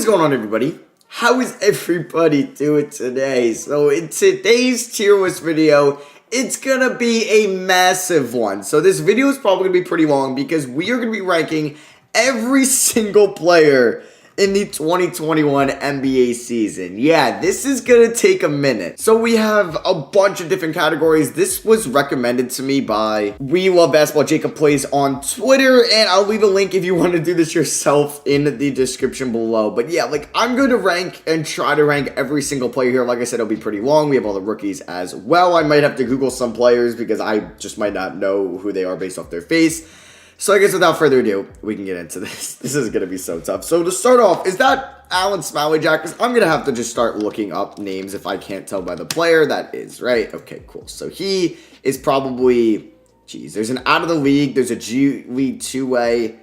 going on, everybody? How is everybody doing today? So in today's tier list video, it's gonna be a massive one. So this video is probably gonna be pretty long because we are gonna be ranking every single player in the 2021 NBA season. Yeah, this is gonna take a minute. So we have a bunch of different categories. This was recommended to me by We Love Basketball Jacob Plays on Twitter, and I'll leave a link if you want to do this yourself in the description below. But yeah, like, I'm going to rank and try to rank every single player here. Like I said, it'll be pretty long. We have all the rookies as well. I might have to Google some players because I just might not know who they are based off their face. So I guess without further ado, we can get into this. This is going to be so tough. So to start off, is that Alan Smalley Jack? Because I'm going to have to just start looking up names if I can't tell by the player. That is, right? Okay, cool. So he is probably, geez, there's an out of the league. There's a G League two-way.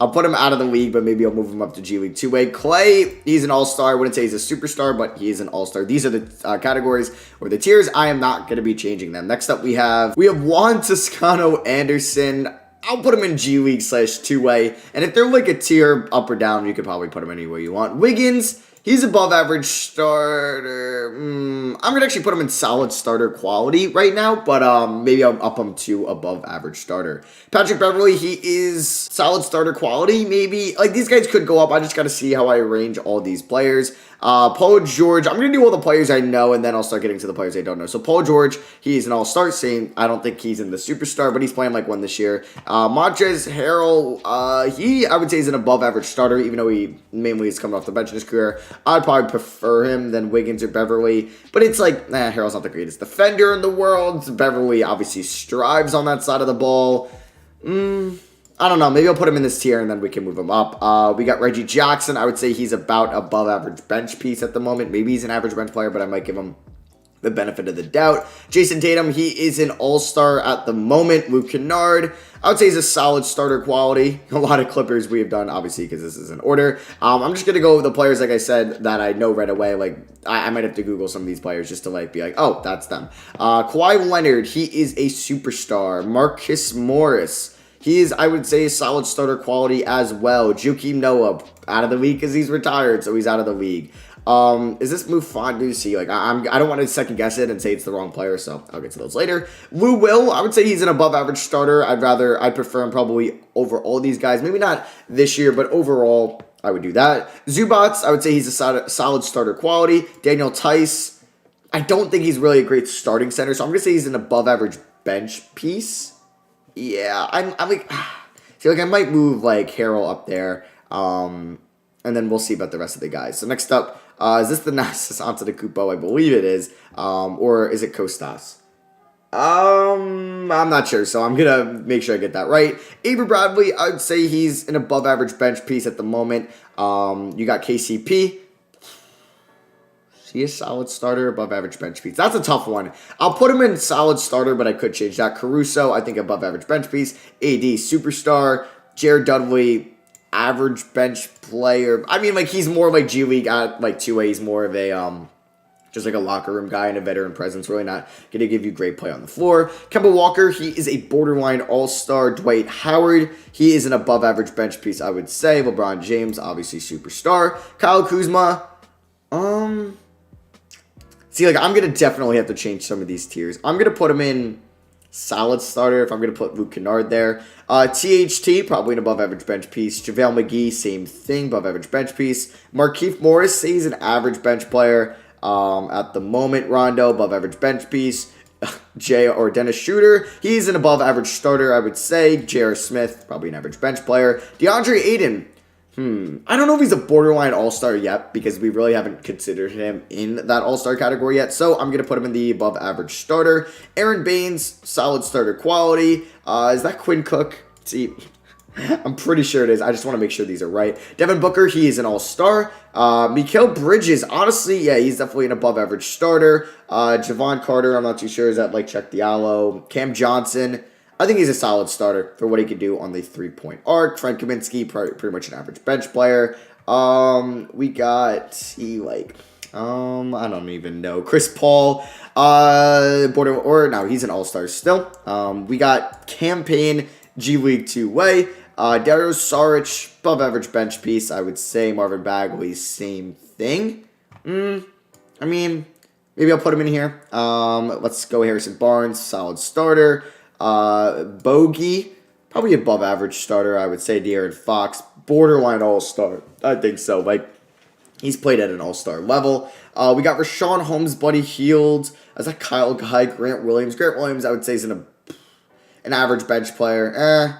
I'll put him out of the league, but maybe I'll move him up to G League two-way. Clay, he's an all-star. I wouldn't say he's a superstar, but he is an all-star. These are the categories or the tiers. I am not going to be changing them. Next up, we have Juan Toscano Anderson. I'll put him in G League / two-way. And if they're like a tier up or down, you could probably put him anywhere you want. Wiggins, he's above average starter. I'm going to actually put him in solid starter quality right now, but maybe I'll up him to above average starter. Patrick Beverley, he is solid starter quality, maybe. Like, these guys could go up. I just got to see how I arrange all these players. Paul George, I'm going to do all the players I know, and then I'll start getting to the players I don't know. So Paul George, he's an all-star. Same, I don't think he's in the superstar, but he's playing like one this year. Montrezl Harrell, he, I would say, is an above-average starter, even though he mainly is coming off the bench in his career. I'd probably prefer him than Wiggins or Beverley, but it's like, Harrell's not the greatest defender in the world. Beverley obviously strives on that side of the ball. I don't know. Maybe I'll put him in this tier and then we can move him up. We got Reggie Jackson. I would say he's about above average bench piece at the moment. Maybe he's an average bench player, but I might give him the benefit of the doubt. Jason Tatum, he is an all-star at the moment. Luke Kennard, I would say he's a solid starter quality. A lot of Clippers we have done, obviously, because this is in order. I'm just going to go with the players, like I said, that I know right away. Like, I might have to Google some of these players just to, like, be like, oh, that's them. Kawhi Leonard, he is a superstar. Marcus Morris, he is, I would say, a solid starter quality as well. Joakim Noah, out of the league because he's retired, so he's out of the league. Is this Mufandusi? Like, I don't want to second guess it and say it's the wrong player, so I'll get to those later. Lou Will, I would say he's an above average starter. I'd prefer him probably over all these guys. Maybe not this year, but overall, I would do that. Zubats, I would say he's a solid starter quality. Daniel Tice, I don't think he's really a great starting center, so I'm going to say he's an above average bench piece. Yeah, I'm like, feel like I might move like Harrell up there, and then we'll see about the rest of the guys. So next up, is this the Nassus Antetokounmpo? I believe it is, or is it Kostas? I'm not sure, so I'm gonna make sure I get that right. Avery Bradley, I'd say he's an above average bench piece at the moment. You got KCP. He is solid starter, above average bench piece. That's a tough one. I'll put him in solid starter, but I could change that. Caruso, I think above average bench piece. AD, superstar. Jared Dudley, average bench player. I mean, like, he's more like G League at like 2A. He's more of a just like a locker room guy and a veteran presence. Really not going to give you great play on the floor. Kemba Walker, he is a borderline all-star. Dwight Howard, he is an above average bench piece, I would say. LeBron James, obviously superstar. Kyle Kuzma, see, like, I'm going to definitely have to change some of these tiers. I'm going to put him in solid starter if I'm going to put Luke Kennard there. THT, probably an above-average bench piece. JaVale McGee, same thing, above-average bench piece. Markieff Morris, he's an average bench player at the moment. Rondo, above-average bench piece. Dennis Schroeder, he's an above-average starter, I would say. J.R. Smith, probably an average bench player. DeAndre Ayton, I don't know if he's a borderline all-star yet because we really haven't considered him in that all-star category yet. So I'm going to put him in the above-average starter. Aaron Baines, solid starter quality. Is that Quinn Cook? See, I'm pretty sure it is. I just want to make sure these are right. Devin Booker, he is an all-star. Mikal Bridges, honestly, yeah, he's definitely an above-average starter. Javon Carter, I'm not too sure. Is that like Chuck Diallo? Cam Johnson, I think he's a solid starter for what he can do on the three-point arc. Frank Kaminsky, pretty much an average bench player. We got, I don't even know. Chris Paul, no, he's an all-star still. We got Campaign G League two-way. Dario Saric, above average bench piece, I would say. Marvin Bagley, same thing. I mean, maybe I'll put him in here. Let's go Harrison Barnes, solid starter. Bogey, probably above average starter, I would say. De'Aaron Fox, borderline all-star. I think so. Like, he's played at an all-star level. We got Rashawn Holmes, Buddy Hield. Is that Kyle Guy? Grant Williams. Grant Williams, I would say, is an average bench player.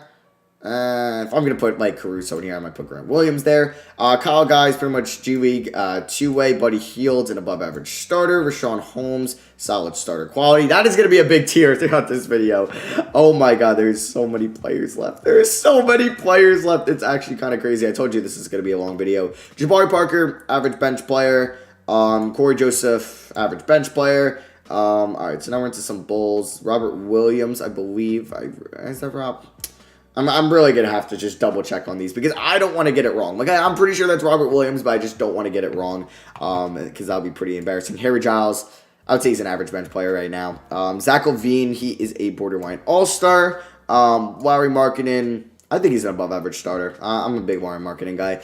If I'm going to put, like, Caruso in here, I might put Grant Williams there. Kyle Guy is pretty much G League two-way. Buddy Hield, an above-average starter. Rashawn Holmes, solid starter quality. That is going to be a big tier throughout this video. Oh, my God. There's so many players left. There's so many players left. It's actually kind of crazy. I told you this is going to be a long video. Jabari Parker, average bench player. Corey Joseph, average bench player. All right, so now we're into some Bulls. Robert Williams, I believe. Is that Rob? I'm really going to have to just double check on these because I don't want to get it wrong. Like, I'm pretty sure that's Robert Williams, but I just don't want to get it wrong because that'll be pretty embarrassing. Harry Giles, I would say he's an average bench player right now. Zach LaVine, he is a borderline all-star. Larry Markkinen, I think he's an above average starter. I'm a big Larry Markkinen guy.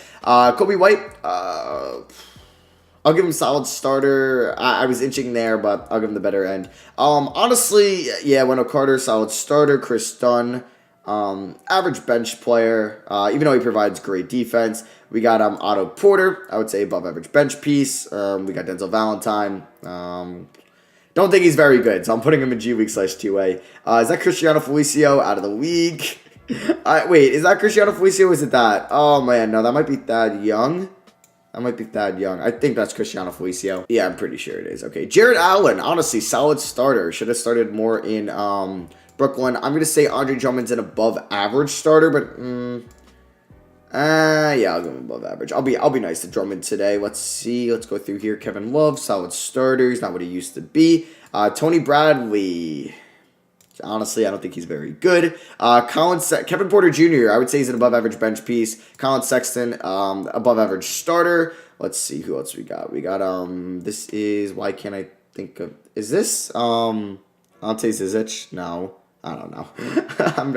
Kobe White, I'll give him solid starter. I was inching there, but I'll give him the better end. Honestly, yeah, Wendell Carter, solid starter. Chris Dunn, average bench player, even though he provides great defense. We got Otto Porter, I would say above average bench piece. We got Denzel Valentine. Don't think he's very good, so I'm putting him in G League /2A. Is that Cristiano Felicio out of the league? Wait, is that Cristiano Felicio or is it that? Oh, man, no, that might be Thad Young. I think that's Cristiano Felicio. Yeah, I'm pretty sure it is. Okay, Jared Allen, honestly, solid starter. Should have started more in Brooklyn. I'm going to say Andre Drummond's an above average starter, but yeah, I'll go above average. I'll be nice to Drummond today. Let's see. Let's go through here. Kevin Love, solid starter. He's not what he used to be. Tony Bradley. Honestly, I don't think he's very good. Kevin Porter Jr., I would say he's an above average bench piece. Colin Sexton, above average starter. Let's see who else we got. We got this is, why can't I think of, is this Ante Zizic? No, I don't know.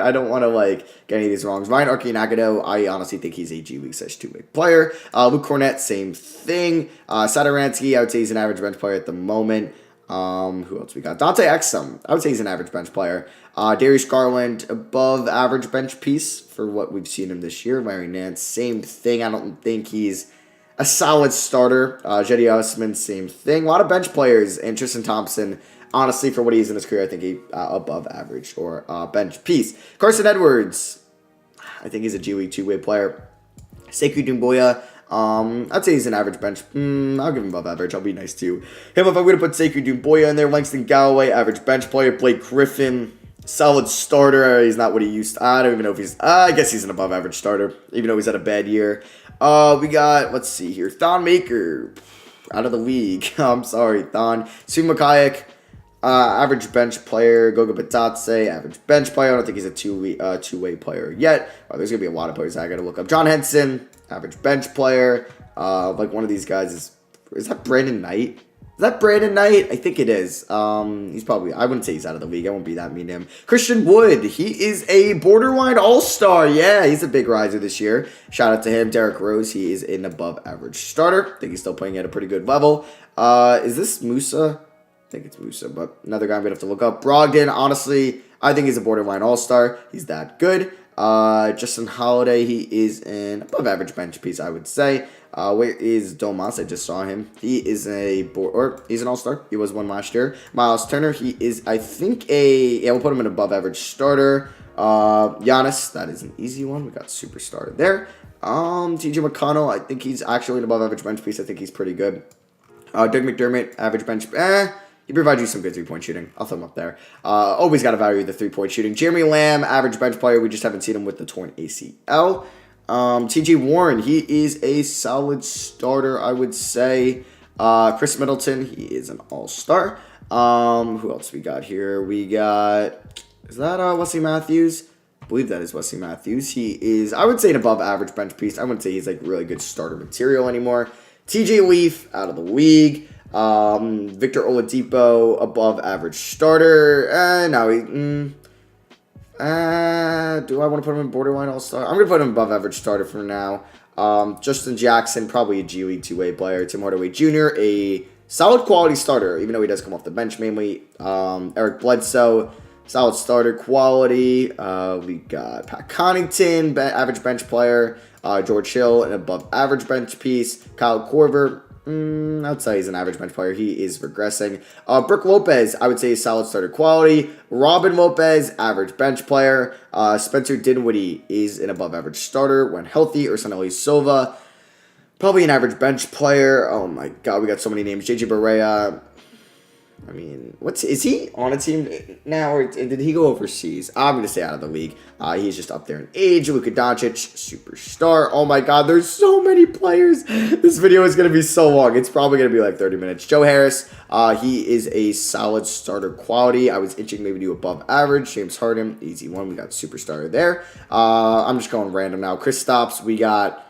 I don't want to like get any of these wrongs. Ryan Arcidiacono, I honestly think he's a G League /2A player. Luke Cornett, same thing. Satoransky, I would say he's an average bench player at the moment. Who else we got? Dante Exum, I would say he's an average bench player. Darius Garland, above average bench piece for what we've seen him this year. Larry Nance, same thing. I don't think he's a solid starter. Jetty Osman, same thing. A lot of bench players. And Tristan Thompson, honestly, for what he's in his career, I think he above average or bench piece. Carson Edwards, I think he's a G League two-way player. Sekou Doumbouya, I'd say he's an average bench. I'll give him above average. I'll be nice to him. If I'm going to put Sekou Doumbouya in there, Langston Galloway, average bench player. Blake Griffin, solid starter. He's not what he used to. I don't even know if he's, I guess he's an above average starter, even though he's had a bad year. We got, let's see here, Thon Maker, out of the league. I'm sorry, Thon. Sue Makayak, average bench player. Goga Batatse, average bench player. I don't think he's a two-way player yet. There's going to be a lot of players I got to look up. John Henson, average bench player. Like one of these guys is that Brandon Knight? Is that Brandon Knight? I think it is. He's probably, I wouldn't say he's out of the league. I won't be that mean to him. Christian Wood, he is a borderline all-star. Yeah, he's a big riser this year. Shout out to him. Derrick Rose, he is an above average starter. I think he's still playing at a pretty good level. Is this Musa? I think it's Musa, but another guy I'm going to have to look up. Brogdon, honestly, I think he's a borderline all-star. All-Star. He's that good. Justin Holiday, he is an above average bench piece, I would say. Where is Domas? I just saw him. He is he's an all-star. He was one last year. Miles Turner, he is, I think, we'll put him in above average starter. Giannis, that is an easy one. We got superstar there. TJ McConnell, I think he's actually an above average bench piece. I think he's pretty good. Doug McDermott, average bench, he provides you some good three-point shooting. I'll throw him up there. Always got to value the three-point shooting. Jeremy Lamb, average bench player. We just haven't seen him with the torn ACL. T.J. Warren, he is a solid starter, I would say. Chris Middleton, he is an all-star. Who else we got here? We got, is that Wesley Matthews? I believe that is Wesley Matthews. He is, I would say, an above-average bench piece. I wouldn't say he's like really good starter material anymore. T.J. Leaf, out of the league. Victor Oladipo, above average starter. No, Do I want to put him in borderline all-star? I'm going to put him above average starter for now. Justin Jackson, probably a G League two-way player. Tim Hardaway Jr., a solid quality starter, even though he does come off the bench mainly. Eric Bledsoe, solid starter quality. We got Pat Connaughton, average bench player. George Hill, an above average bench piece. Kyle Korver, I'd say he's an average bench player. He is regressing. Brook Lopez, I would say solid starter quality. Robin Lopez, average bench player. Spencer Dinwiddie is an above average starter when healthy. Ursan Silva, probably an average bench player. Oh my god, we got so many names. JJ Barea. I mean, is he on a team now, or did he go overseas? I'm going to stay out of the league. He's just up there in age. Luka Doncic, superstar. Oh my god, there's so many players. This video is going to be so long. It's probably going to be like 30 minutes. Joe Harris, he is a solid starter quality. I was itching maybe to above average. James Harden, easy one. We got superstar there. I'm just going random now. Kristaps, we got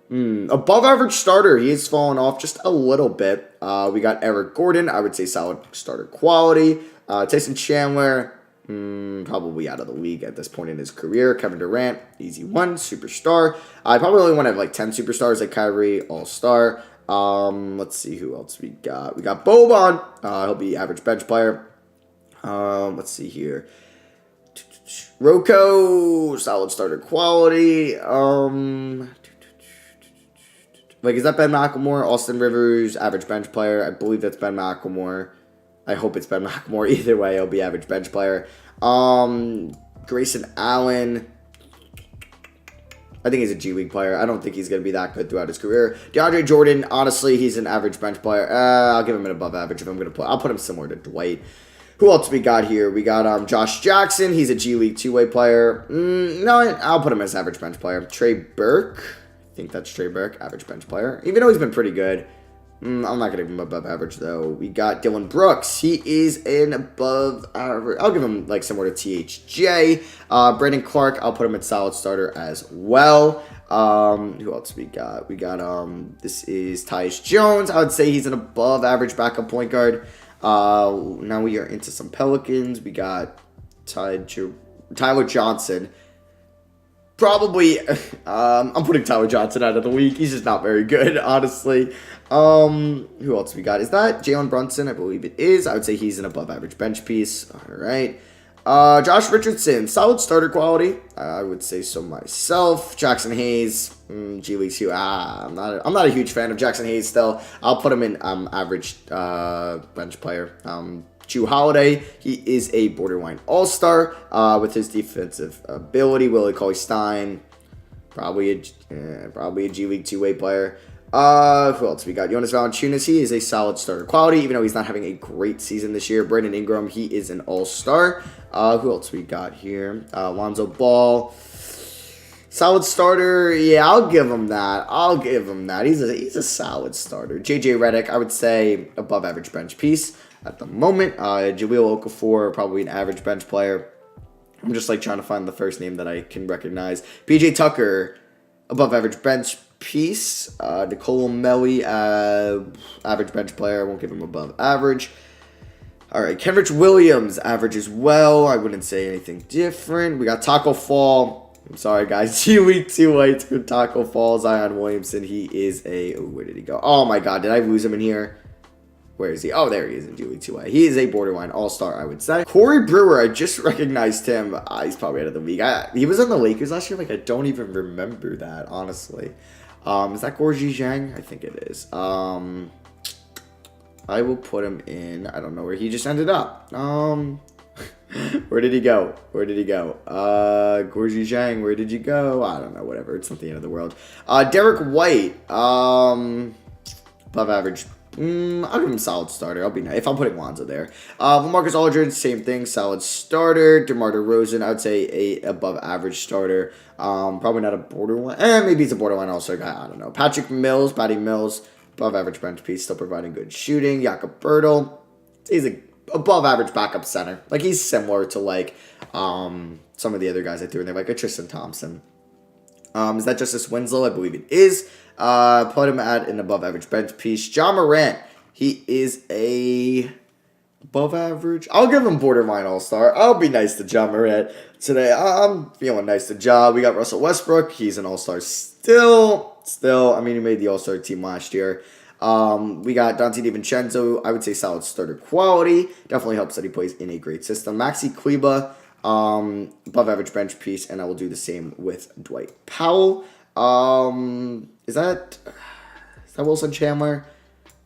above average starter. He has fallen off just a little bit. We got Eric Gordon. I would say solid starter quality. Tyson Chandler, probably out of the league at this point in his career. Kevin Durant, easy one, superstar. I probably only want to have like 10 superstars like Kyrie, all-star. Let's see who else we got. We got Boban. He'll be average bench player. Let's see here. Rocco, solid starter quality. Like, is that Ben McLemore? Austin Rivers, average bench player. I believe that's Ben McLemore. I hope it's Ben McLemore. Either way, he'll be average bench player. Grayson Allen. I think he's a G League player. I don't think he's going to be that good throughout his career. DeAndre Jordan, honestly, he's an average bench player. I'll give him an above average if I'm going to I'll put him similar to Dwight. Who else we got here? We got Josh Jackson. He's a G League two-way player. No, I'll put him as average bench player. Trey Burke. I think that's Trey Burke, average bench player. Even though he's been pretty good. I'm not going to give him above average, though. We got Dylan Brooks. He is an above average. I'll give him, like, similar to THJ. Brandon Clark, I'll put him at solid starter as well. Who else we got? We got, this is Tyus Jones. I would say he's an above average backup point guard. Now we are into some Pelicans. We got Tyler Johnson. Probably, I'm putting Tyler Johnson out of the league. He's just not very good, honestly. Who else we got? Is that Jaylen Brunson? I believe it is. I would say he's an above average bench piece. All right. Josh Richardson, solid starter quality. I would say so myself. Jackson Hayes, G League 2. I'm not a huge fan of Jackson Hayes still. I'll put him in average bench player. Jrue Holiday, he is a borderline all-star with his defensive ability. Willie Cauley-Stein, probably a G League two-way player. Who else we got? Jonas Valanciunas, he is a solid starter quality, even though he's not having a great season this year. Brandon Ingram, he is an all-star. Who else we got here? Lonzo Ball, solid starter. Yeah, I'll give him that. He's a solid starter. JJ Redick, I would say above average bench piece at the moment. Jahlil Okafor, probably an average bench player. I'm just like trying to find the first name that I can recognize. PJ Tucker, above average bench piece. Nicole Melli, average bench player. I won't give him above average. All right, Kenrich Williams, average as well. I wouldn't say anything different. We got Taco Fall. I'm sorry, guys. G League 2 to Taco Fall. Zion Williamson, he is a... Oh, where did he go? Oh, my God. Did I lose him in here? Where is he? Oh, there he is in G League 2A. He is a borderline all-star, I would say. Corey Brewer, I just recognized him. He's probably out of the league. He was on the Lakers last year. Like, I don't even remember that, honestly. Is that Gorgie Zhang? I think it is. I will put him in. I don't know where he just ended up. Where did he go? Gorgie Zhang, where did you go? I don't know, whatever. It's not the end of the world. Derek White, above average. I'll give him solid starter. I'll be nice if I'm putting Lonzo there. LaMarcus Aldridge, same thing, solid starter. DeMar DeRozan, I would say a above average starter. Probably not a borderline. Maybe he's a borderline all-star guy. I don't know. Patty Mills, above average bench piece, still providing good shooting. Jakob Poeltl, he's a above average backup center. Like, he's similar to like some of the other guys I threw in there, like a Tristan Thompson. Is that Justice Winslow? I believe it is. Put him at an above average bench piece. John Morant, he is a Above average. I'll give him borderline all-star. I'll be nice to John Morant today. I'm feeling nice to Ja. We got Russell Westbrook. He's an all-star still. I mean, he made the all-star team last year. We got Dantd Vincenzo. I would say solid starter quality. Definitely helps that he plays in a great system. Maxi Kleba, above average bench piece, and I will do the same with Dwight Powell. Is that Wilson Chandler?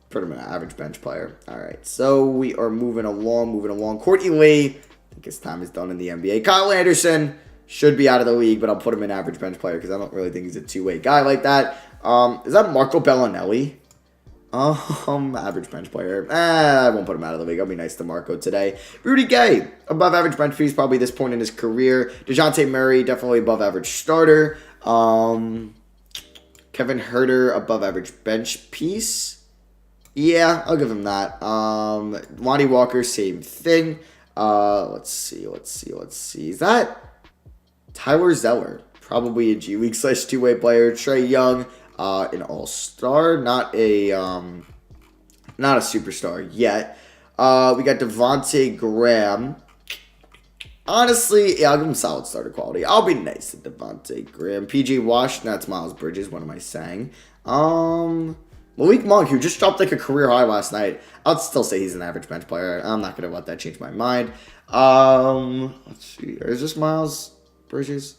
Put him an average bench player. All right, so we are moving along. Courtney Lee, I think his time is done in the NBA. Kyle Anderson should be out of the league, but I'll put him in average bench player because I don't really think he's a two-way guy like that. Is that Marco Bellinelli? Average bench player. I won't put him out of the league. I'll be nice to Marco today. Rudy Gay, above average bench piece, probably this point in his career. DeJounte Murray, definitely above average starter. Kevin Huerter, above average bench piece. Yeah, I'll give him that. Lonnie Walker, same thing. Let's see. Is that Tyler Zeller? Probably a G League / two-way player. Trae Young, an all-star, not a superstar yet. We got Devonte Graham. Honestly, yeah, I'll give him solid starter quality. I'll be nice to Devonte Graham. PG Washington, that's Miles Bridges. What am I saying? Malik Monk, who just dropped like a career high last night. I'll still say he's an average bench player. I'm not going to let that change my mind. Let's see. Is this Miles Bridges?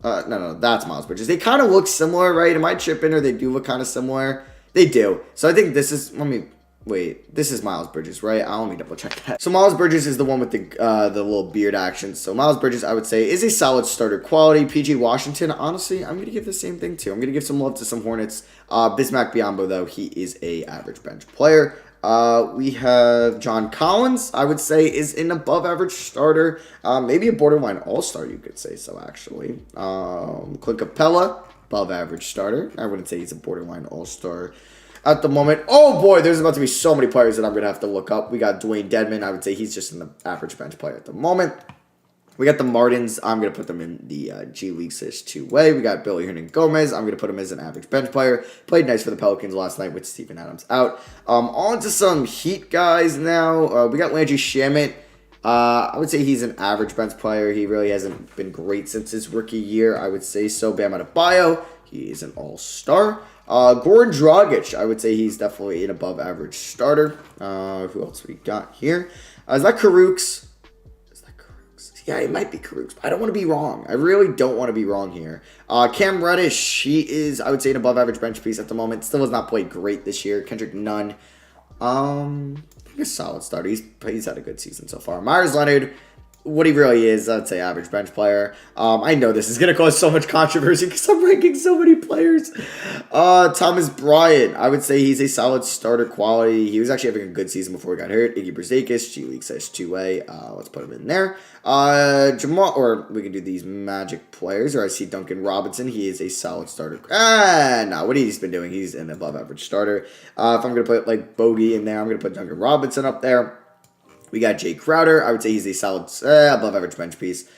No, that's Miles Bridges. They kind of look similar, right? Am I tripping or they do look kind of similar? They do. So I think this is, this is Miles Bridges, right? I'll let me double check that. So Miles Bridges is the one with the little beard action. So Miles Bridges, I would say, is a solid starter quality. PG Washington, honestly, I'm going to give the same thing too. I'm going to give some love to some Hornets. Bismack Biyombo, though, he is a average bench player. We have John Collins, I would say, is an above average starter. Maybe a borderline all-star, you could say so, actually. Clint Capella, above average starter. I wouldn't say he's a borderline all-star at the moment. Oh boy, there's about to be so many players that I'm going to have to look up. We got Dwayne Dedmon. I would say he's just an average bench player at the moment. We got the Martins. I'm going to put them in the G League / two-way. We got Billy Hernan-Gomez. I'm going to put him as an average bench player. Played nice for the Pelicans last night with Steven Adams out. On to some Heat guys now. We got Landry Shammit. I would say he's an average bench player. He really hasn't been great since his rookie year. I would say so. Bam Adebayo. He is an all-star. Goran Dragic, I would say he's definitely an above average starter. Who else we got here? Is that Karooks? Yeah, it might be Karooks. I don't want to be wrong. I really don't want to be wrong here. Cam Reddish, he is, I would say, an above average bench piece at the moment. Still has not played great this year. Kendrick Nunn, I think a solid starter. He's had a good season so far. Myers Leonard, what he really is, I'd say average bench player. I know this is going to cause so much controversy because I'm ranking so many players. Thomas Bryant, I would say he's a solid starter quality. He was actually having a good season before he got hurt. Iggy Brzakis, G League / two-way. Let's put him in there. Jamal, or we can do these Magic players, or I see Duncan Robinson. He is a solid starter. No, what he's been doing, he's an above average starter. If I'm going to put like Bogey in there, I'm going to put Duncan Robinson up there. We got Jay Crowder. I would say he's a solid above average bench piece.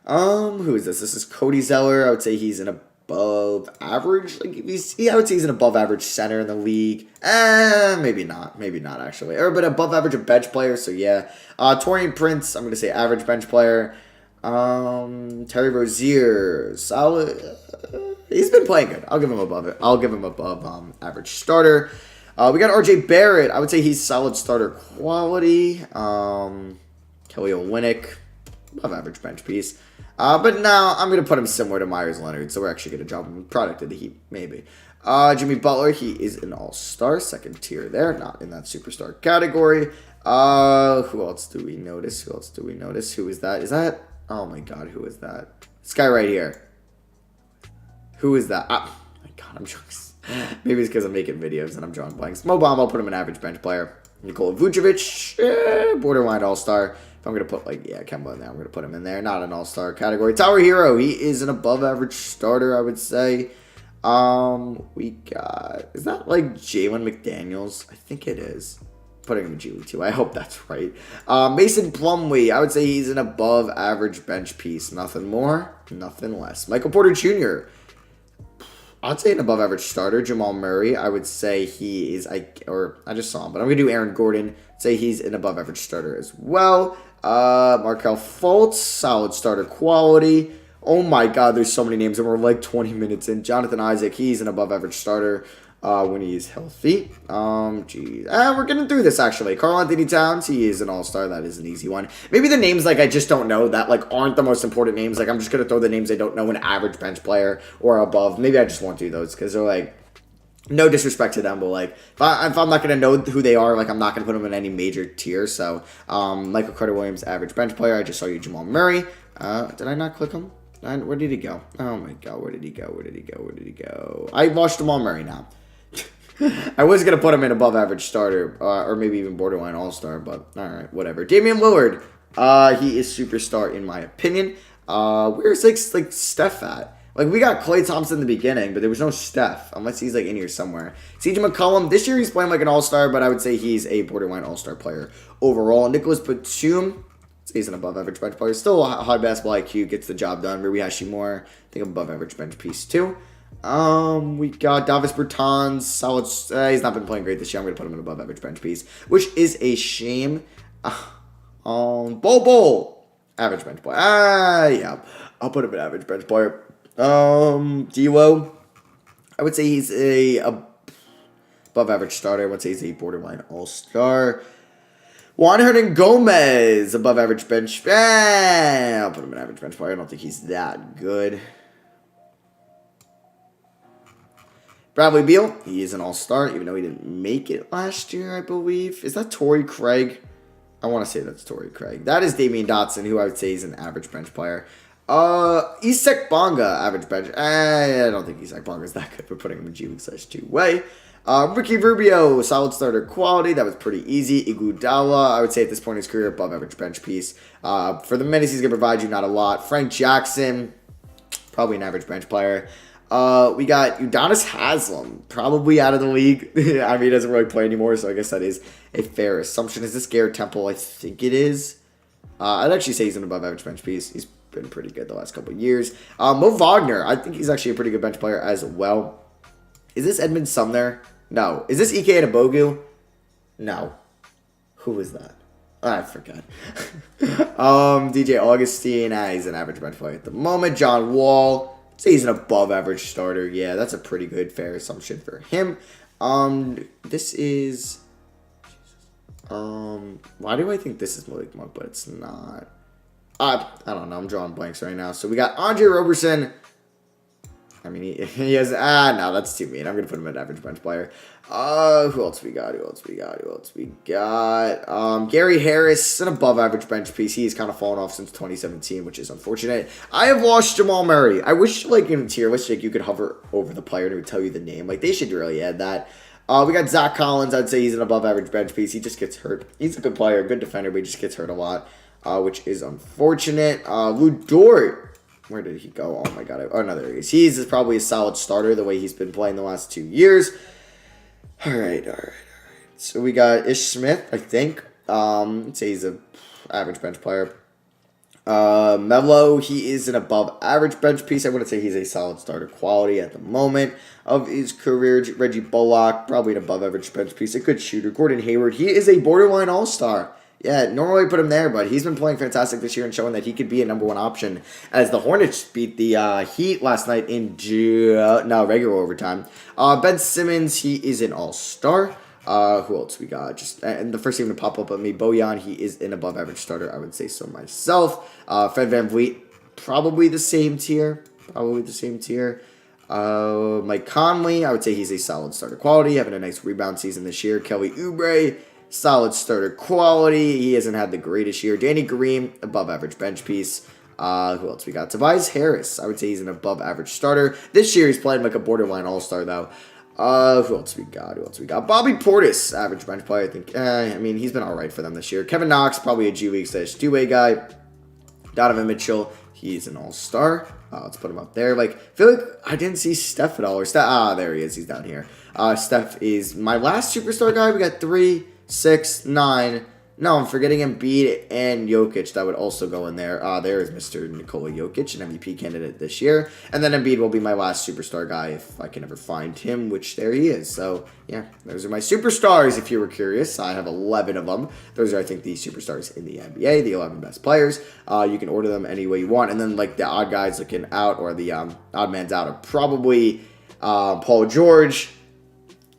Who is this? This is Cody Zeller. I would say he's an above average. I would say he's an above average center in the league. Maybe not actually. But above average bench player. So yeah. Taurean Prince. I'm gonna say average bench player. Terry Rozier, solid. He's been playing good. I'll give him above it. I'll give him above average starter. We got RJ Barrett. I would say he's solid starter quality. Kelly Olynyk, above average bench piece. But now I'm going to put him similar to Myers Leonard, so we're actually going to drop him product of the Heat, maybe. Jimmy Butler, he is an all-star, second tier there, not in that superstar category. Who else do we notice? Who is that? Is that, oh my god, who is that? This guy right here. Who is that? Oh my god, I'm drunk. Maybe it's because I'm making videos and I'm drawing blanks. Mo Bamba, I'll put him in average bench player. Nicole Vujovic, borderline all-star. If I'm going to put, Kemba in there, I'm going to put him in there. Not an all-star category. Tower Hero, he is an above-average starter, I would say. We got, is that, Jalen McDaniels? I think it is. Putting him in G League too. I hope that's right. Mason Plumlee, I would say he's an above-average bench piece. Nothing more, nothing less. Michael Porter Jr., I'd say an above average starter. Jamal Murray, I would say he is, I just saw him, but I'm going to do Aaron Gordon. Say he's an above average starter as well. Markelle Fultz, solid starter quality. Oh my God, there's so many names, and we're like 20 minutes in. Jonathan Isaac, he's an above average starter when he's healthy. We're getting through this actually. Karl-Anthony Towns, he is an all-star. That is an easy one. Maybe the names like I just don't know that like aren't the most important names. Like I'm just gonna throw the names I don't know, an average bench player or above. Maybe I just won't do those because they're like, no disrespect to them, but like if I'm not gonna know who they are, like I'm not gonna put them in any major tier. So Michael Carter-Williams, average bench player. I just saw you Jamal Murray. Did I not click him? Where did he go? Oh my God, where did he go? I watched Jamal Murray now. I was going to put him in above average starter, or maybe even borderline all-star, but alright, whatever. Damian Lillard, he is superstar in my opinion. Where's like Steph at? Like we got Klay Thompson in the beginning, but there was no Steph, unless he's like in here somewhere. CJ McCollum, this year he's playing like an all-star, but I would say he's a borderline all-star player overall. Nicholas Batum, he's an above average bench player. Still a high basketball IQ, gets the job done. Rui Hachimura, I think above average bench piece too. We got Davis Bertans, solid. He's not been playing great this year. I'm gonna put him in above average bench piece, which is a shame. Bol, average bench player. Yeah, I'll put him in average bench player. D'Lo, I would say he's a above average starter. I would say he's a borderline all star. Juan Gomez, above average bench. I'll put him in average bench player. I don't think he's that good. Bradley Beal, he is an all-star, even though he didn't make it last year, I believe. Is that Torrey Craig? I want to say that's Torrey Craig. That is Damian Dotson, who I would say is an average bench player. Isaac Bonga, average bench. I don't think Isaac Bonga is that good for putting him in G League /2-way. Ricky Rubio, solid starter quality. That was pretty easy. Iguodala, I would say at this point in his career, above average bench piece. For the minutes he's going to provide you, not a lot. Frank Jackson, probably an average bench player. We got Udonis Haslam, probably out of the league. I mean, he doesn't really play anymore, so I guess that is a fair assumption. Is this Garrett Temple? I think it is. I'd actually say he's an above average bench piece. He's been pretty good the last couple of years. Mo Wagner, I think he's actually a pretty good bench player as well. Is this Edmund Sumner? No. Is this Ike Anabogu? No. Who is that? I forgot. DJ Augustine, he's an average bench player at the moment. John Wall, say he's an above average starter. Yeah, that's a pretty good, fair assumption for him. This is... why do I think this is Malik Monk, but it's not? I don't know. I'm drawing blanks right now. So we got Andre Roberson. I mean, he has... no, that's too mean. I'm going to put him at average bench player. Who else we got? Gary Harris, an above average bench piece. He's kind of fallen off since 2017, which is unfortunate. I have lost Jamal Murray. I wish, like, in a tier list, like, you could hover over the player and it would tell you the name. Like, they should really add that. We got Zach Collins. I'd say he's an above average bench piece. He just gets hurt. He's a good player, good defender, but he just gets hurt a lot, which is unfortunate. Lou Dort. Where did he go? Oh my God. Oh, no, there he is. He's probably a solid starter the way he's been playing the last 2 years. All right. So we got Ish Smith, I think. I'd say he's an average bench player. Melo, he is an above average bench piece. I wouldn't say he's a solid starter quality at the moment of his career. Reggie Bullock, probably an above average bench piece. A good shooter. Gordon Hayward, he is a borderline all-star. Yeah, normally put him there, but he's been playing fantastic this year and showing that he could be a number one option as the Hornets beat the Heat last night in regular overtime. Ben Simmons, he is an all-star. Who else we got? And the first name to pop up at me, Bojan, he is an above average starter. I would say so myself. Fred VanVleet, probably the same tier. Mike Conley, I would say he's a solid starter quality, having a nice rebound season this year. Kelly Oubre, solid starter quality. He hasn't had the greatest year. Danny Green, above average bench piece. Who else we got? Tobias Harris, I would say he's an above average starter. This year he's playing like a borderline all-star though. Who else we got? Bobby Portis, average bench player. I think. I mean, he's been all right for them this year. Kevin Knox, probably a G League /2-way guy. Donovan Mitchell, he's an all-star. Let's put him up there. Like, I feel like I didn't see Steph at all. Or there he is. He's down here. Steph is my last superstar guy. We got 3, 6, 9, No, I'm forgetting Embiid and Jokic. That would also go in there. There is Mr. Nikola Jokic, an MVP candidate this year. And then Embiid will be my last superstar guy if I can ever find him, which there he is. So, yeah, those are my superstars if you were curious. I have 11 of them. Those are, I think, the superstars in the NBA, the 11 best players. You can order them any way you want. And then, like, the odd guys looking out or the odd man's out are probably Paul George,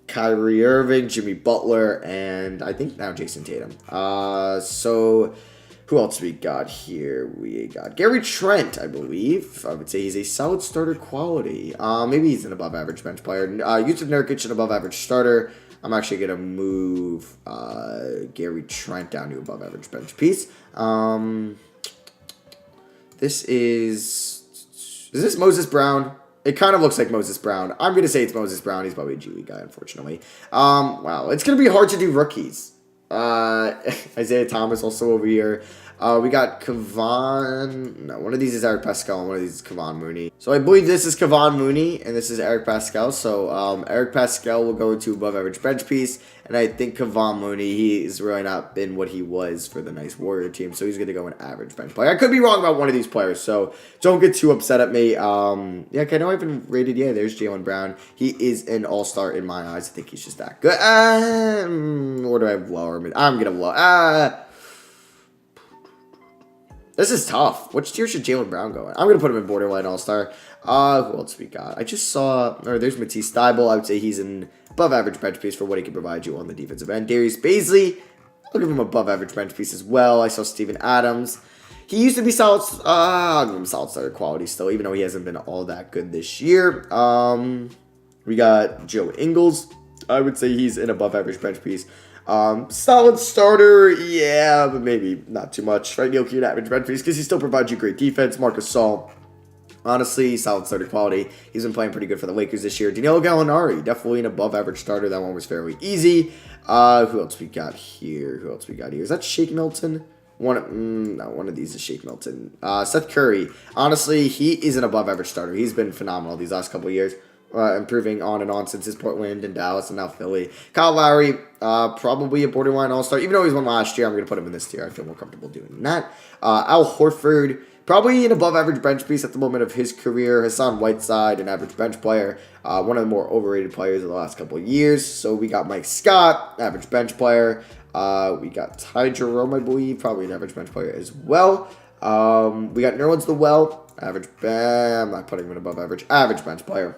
Kyrie Irving, Jimmy Butler, and I think now Jason Tatum. So who else we got here? We got Gary Trent, I believe. I would say he's a solid starter quality. Maybe he's an above average bench player. Yusuf Nurkic, an above average starter. I'm actually going to move Gary Trent down to above average bench piece. Is this Moses Brown? It kind of looks like Moses Brown. I'm going to say it's Moses Brown. He's probably a G League guy, unfortunately. Wow. It's going to be hard to do rookies. Isaiah Thomas also over here. We got Kevon. No, one of these is Eric Pascal and one of these is Kevon Mooney. So I believe this is Kevon Mooney and this is Eric Pascal. So Eric Pascal will go into above average bench piece. And I think Kevon Mooney, he's really not been what he was for the nice Warrior team. So he's going to go an average bench player. I could be wrong about one of these players. So don't get too upset at me. Yeah, okay, I know I haven't rated. Yeah, there's Jaylen Brown. He is an all-star in my eyes. I think he's just that good. Or do I have lower? I'm going to low. This is tough. Which tier should Jaylen Brown go in? I'm going to put him in borderline all-star. Who else we got? I just saw... Or there's Matisse Thybulle. I would say he's an above-average bench piece for what he can provide you on the defensive end. Darius Baisley. I'll give him above-average bench piece as well. I saw Steven Adams. He used to be solid... I'll give him solid starter quality still, even though he hasn't been all that good this year. We got Joe Ingles. I would say he's an above-average bench piece. Solid starter, yeah, but maybe not too much. Right, Neil Kuhn, average bench piece, because he still provides you great defense. Marcus Saul, honestly, solid starter quality. He's been playing pretty good for the Lakers this year. Danilo Gallinari, definitely an above-average starter. That one was fairly easy. Who else we got here? Is that Shake Milton? One of these is Shake Milton. Seth Curry, honestly, he is an above-average starter. He's been phenomenal these last couple of years. Improving on and on since his Portland and Dallas and now Philly. Kyle Lowry, probably a borderline all-star. Even though he's won last year, I'm going to put him in this tier. I feel more comfortable doing that. Al Horford, probably an above-average bench piece at the moment of his career. Hassan Whiteside, an average bench player. One of the more overrated players of the last couple of years. So we got Mike Scott, average bench player. We got Ty Jerome, I believe, probably an average bench player as well. We got Nerlens Noel, average. I'm not putting him in above average. Average bench player.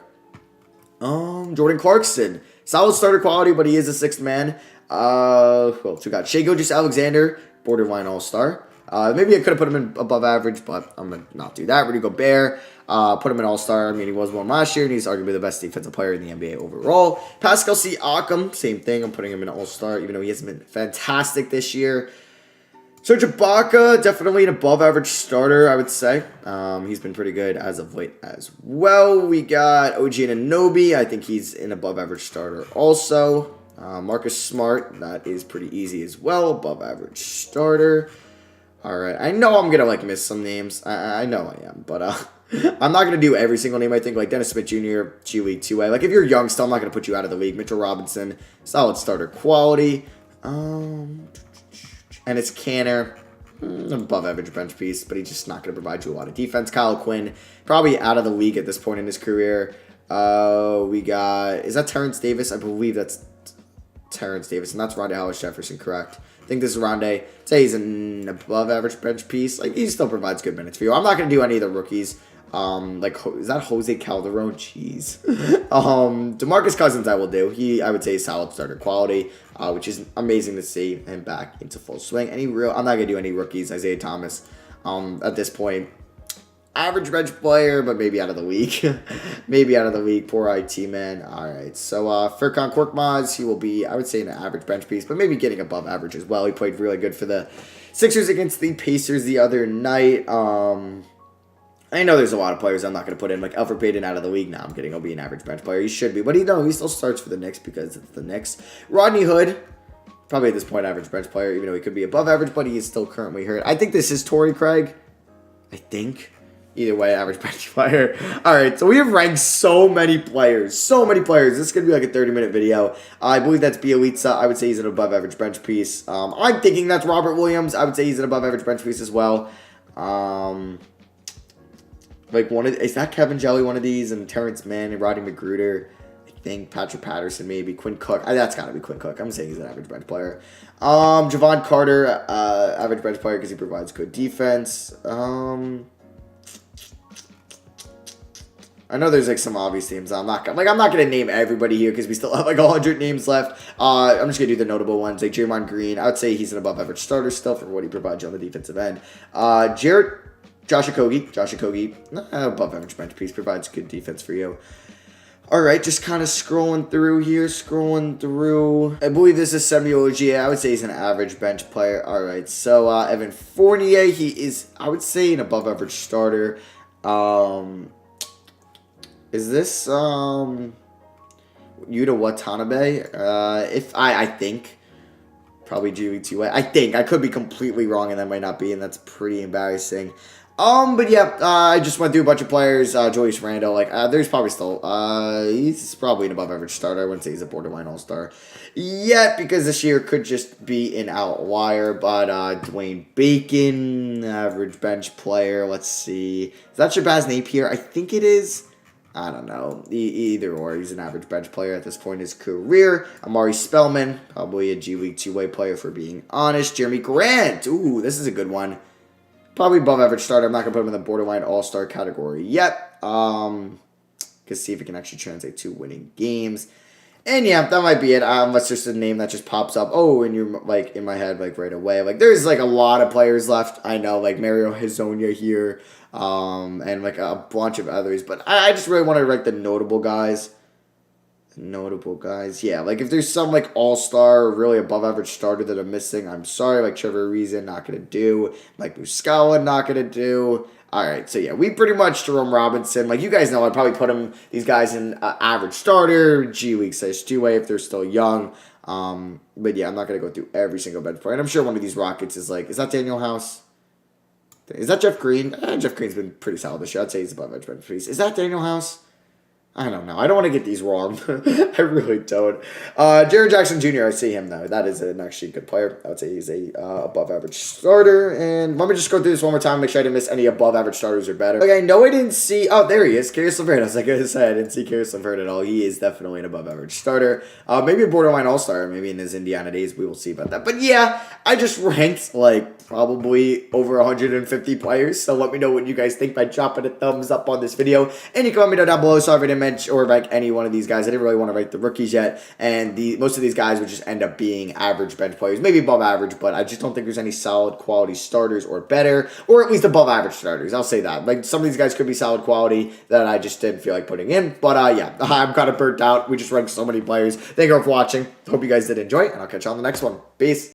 Jordan Clarkson, solid starter quality, but he is a sixth man. Who else we got? Shai Gilgeous-Alexander, borderline all-star. Maybe I could have put him in above average, but I'm going to not do that. Rudy Gobert, put him in all-star. I mean, he was one last year, and he's arguably the best defensive player in the NBA overall. Pascal Siakam, same thing. I'm putting him in all-star, even though he hasn't been fantastic this year. Serge Ibaka, definitely an above-average starter, I would say. He's been pretty good as of late as well. We got OG Anunoby. I think he's an above-average starter also. Marcus Smart, that is pretty easy as well. Above-average starter. All right, I know I'm going to, miss some names. I know I am, but I'm not going to do every single name, I think. Like Dennis Smith Jr., G League 2A. If you're young still, I'm not going to put you out of the league. Mitchell Robinson, solid starter quality. And it's Canner, above average bench piece, but he's just not going to provide you a lot of defense. Kyle Quinn, probably out of the league at this point in his career. We got, is that Terence Davis? I believe that's Terence Davis, and that's Rondé Hollis-Jefferson, correct? I think this is Rondé. Say he's an above average bench piece. He still provides good minutes for you. I'm not going to do any of the rookies. Is that Jose Calderon? Jeez. DeMarcus Cousins I will do. I would say solid starter quality, which is amazing to see him back into full swing. I'm not going to do any rookies. Isaiah Thomas, at this point, average bench player, but maybe out of the league. Poor IT man. All right. So, Furkan Korkmaz, he will be, I would say, an average bench piece, but maybe getting above average as well. He played really good for the Sixers against the Pacers the other night. I know there's a lot of players I'm not going to put in, like Elfrid Payton out of the league. Now I'm kidding. He'll be an average bench player. He should be. But he still starts for the Knicks because it's the Knicks. Rodney Hood, probably at this point, average bench player, even though he could be above average, but he is still currently hurt. I think this is Torrey Craig. I think. Either way, average bench player. All right, so we have ranked so many players. So many players. This is going to be like a 30-minute video. I believe that's Bielitsa. I would say he's an above-average bench piece. I'm thinking that's Robert Williams. I would say he's an above-average bench piece as well. Is that Kevin Jelly, one of these? And Terrence Mann and Rodney Magruder. I think Patrick Patterson, maybe. Quinn Cook. That's got to be Quinn Cook. I'm saying he's an average bench player. Javon Carter, average bench player because he provides good defense. I know there's like some obvious teams. I'm not gonna name everybody here because we still have like 100 names left. I'm just gonna do the notable ones like Draymond Green. I would say he's an above average starter still for what he provides you on the defensive end. Josh Okogie, above average bench piece, provides good defense for you. All right, just kind of scrolling through here, I believe this is Samuel Ogier. I would say he's an average bench player. All right, so Evan Fournier, he is, I would say, an above average starter. Is this Yuta Watanabe? I think probably G League 2A. I think I could be completely wrong, and that might not be, and that's pretty embarrassing. But yeah, I just went through a bunch of players. Julius Randle, there's probably still he's probably an above average starter. I wouldn't say he's a borderline all-star yet because this year could just be an outlier. But Dwayne Bacon, average bench player. Let's see, is that Shabazz Napier? I think it is. I don't know. Either or. He's an average bench player at this point in his career. Amari Spellman, probably a G League 2A player for being honest. Jeremy Grant. Ooh, this is a good one. Probably above average starter. I'm not going to put him in the borderline all-star category yet. Can see if it can actually translate to winning games. And yeah, that might be it. That's just a name that just pops up. Oh, and you're in my head right away. There's a lot of players left. I know, Mario Hezonja here. And a bunch of others. But I just really want to rank the notable guys. Yeah, if there's some all-star or really above average starter that I'm missing, I'm sorry. Trevor Ariza, not going to do. Muscala, not going to do. All right, so yeah, we pretty much Jerome Robinson. You guys know, I'd probably put these guys in average starter, G League /2A if they're still young. But yeah, I'm not going to go through every single bench player. And I'm sure one of these Rockets is is that Daniel House? Is that Jeff Green? Jeff Green's been pretty solid this year. I'd say he's above average bench piece. Is that Daniel House? I don't know. I don't want to get these wrong. I really don't. Jaren Jackson Jr., I see him, though. That is an actually good player. I would say he's a above-average starter. And let me just go through this one more time, make sure I didn't miss any above-average starters or better. I know I didn't see... Oh, there he is. Caris LeVert. I was going to say, I didn't see Caris LeVert at all. He is definitely an above-average starter. Maybe a borderline all-star. Maybe in his Indiana days. We will see about that. But yeah, I just ranked, probably over 150 players. So let me know what you guys think by dropping a thumbs up on this video. And you can let me know down below so if I didn't mention or rank any one of these guys. I didn't really want to rank the rookies yet. And most of these guys would just end up being average bench players. Maybe above average, but I just don't think there's any solid quality starters or better. Or at least above average starters. I'll say that. Some of these guys could be solid quality that I just didn't feel like putting in. But yeah, I'm kind of burnt out. We just ranked so many players. Thank you all for watching. Hope you guys did enjoy. And I'll catch you on the next one. Peace.